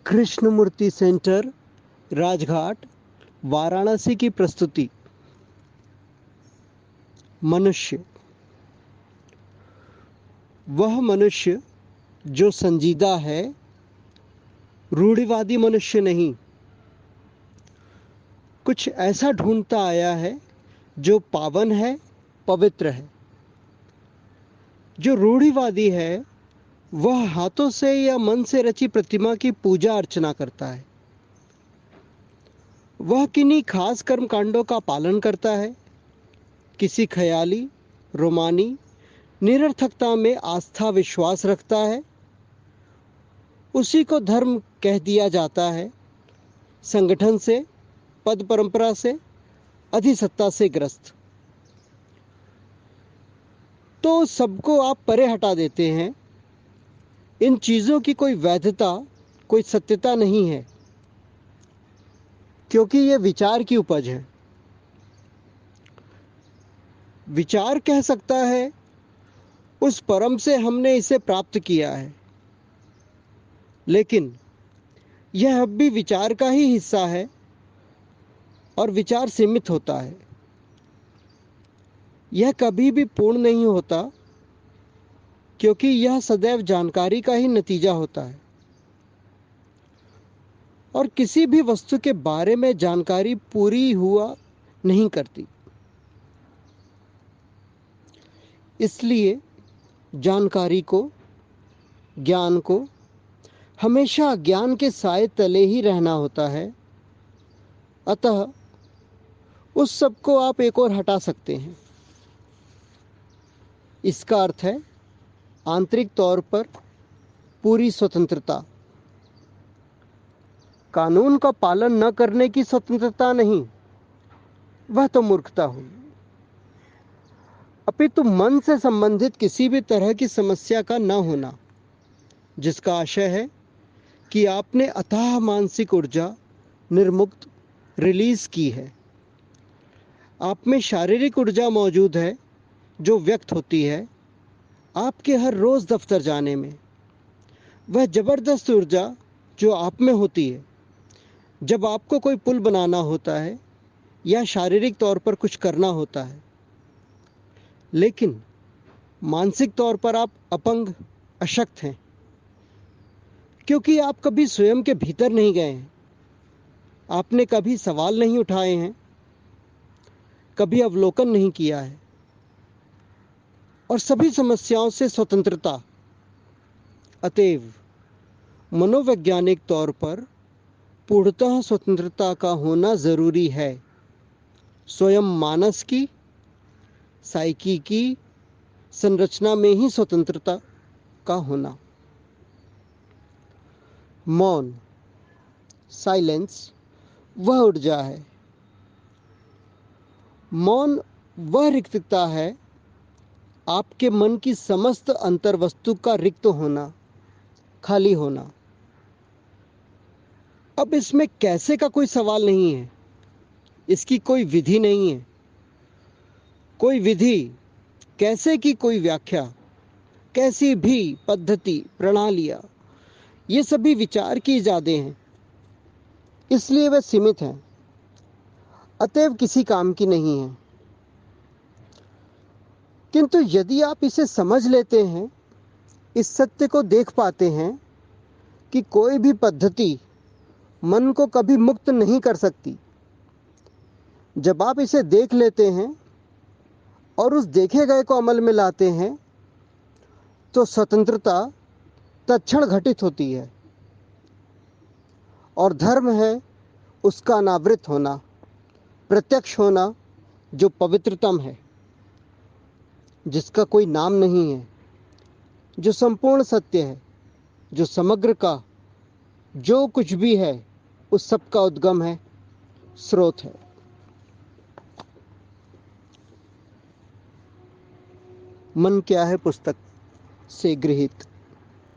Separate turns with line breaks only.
Krishnamurthy centre, Rajghat, Varanasi की प्रस्तुति। मनुष्य, वह मनुष्य जो संजीदा है, रूढ़िवादी मनुष्य नहीं। कुछ ऐसा ढूंढता आया है जो पावन है, पवित्र है। जो रूढ़िवादी है वह हाथों से या मन से रची प्रतिमा की पूजा अर्चना करता है। वह किन्हीं खास कर्मकांडों का पालन करता है। किसी ख्याली, रोमानी निरर्थकता में आस्था विश्वास रखता है। उसी को धर्म कह दिया जाता है। संगठन से, पद परंपरा से, अधिसत्ता से ग्रस्त। तो सबको आप परे हटा देते हैं। इन चीजों की कोई वैधता, कोई सत्यता नहीं है, क्योंकि ये विचार की उपज है। विचार कह सकता है उस परम से हमने इसे प्राप्त किया है, लेकिन यह अब भी विचार का ही हिस्सा है और विचार सीमित होता है। यह कभी भी पूर्ण नहीं होता, क्योंकि यह सदैव जानकारी का ही नतीजा होता है। और किसी भी वस्तु के बारे में जानकारी पूरी हुआ नहीं करती। इसलिए जानकारी को, ज्ञान को हमेशा ज्ञान के साए तले ही रहना होता है। अतः उस सब को आप एक और हटा सकते हैं। इसका अर्थ है आंतरिक तौर पर पूरी स्वतंत्रता। कानून का पालन न करने की स्वतंत्रता नहीं, वह तो मूर्खता हुई। अपितु मन से संबंधित किसी भी तरह की समस्या का न होना, जिसका आशय है कि आपने अथाह मानसिक ऊर्जा निर्मुक्त रिलीज की है। आप में शारीरिक ऊर्जा मौजूद है जो व्यक्त होती है आपके हर रोज दफ्तर जाने में। वह जबरदस्त ऊर्जा जो आप में होती है जब आपको कोई पुल बनाना होता है या शारीरिक तौर पर कुछ करना होता है। लेकिन मानसिक तौर पर आप अपंग, अशक्त हैं, क्योंकि आप कभी स्वयं के भीतर नहीं गए हैं। आपने कभी सवाल नहीं उठाए हैं, कभी अवलोकन नहीं किया है। और सभी समस्याओं से स्वतंत्रता, अतएव मनोवैज्ञानिक तौर पर पूर्णतः स्वतंत्रता का होना जरूरी है। स्वयं मानस की, साइकी की संरचना में ही स्वतंत्रता का होना। मौन, साइलेंस, वह ऊर्जा है। मौन वह रिक्तता है, आपके मन की समस्त अंतर्वस्तु का रिक्त होना, खाली होना। अब इसमें कैसे का कोई सवाल नहीं है। इसकी कोई विधि नहीं है। कोई विधि, कैसे की कोई व्याख्या, कैसी भी पद्धति, प्रणालियां, ये सभी विचार की इजादें हैं। इसलिए वे सीमित हैं, अतएव किसी काम की नहीं है। किंतु यदि आप इसे समझ लेते हैं, इस सत्य को देख पाते हैं कि कोई भी पद्धति मन को कभी मुक्त नहीं कर सकती। जब आप इसे देख लेते हैं और उस देखे गए को अमल में लाते हैं, तो स्वतंत्रता तत्क्षण घटित होती है। और धर्म है उसका अनावृत होना, प्रत्यक्ष होना, जो पवित्रतम है, जिसका कोई नाम नहीं है, जो संपूर्ण सत्य है, जो समग्र का जो कुछ भी है उस सब का उद्गम है, स्रोत है। मन क्या है पुस्तक से गृहीत।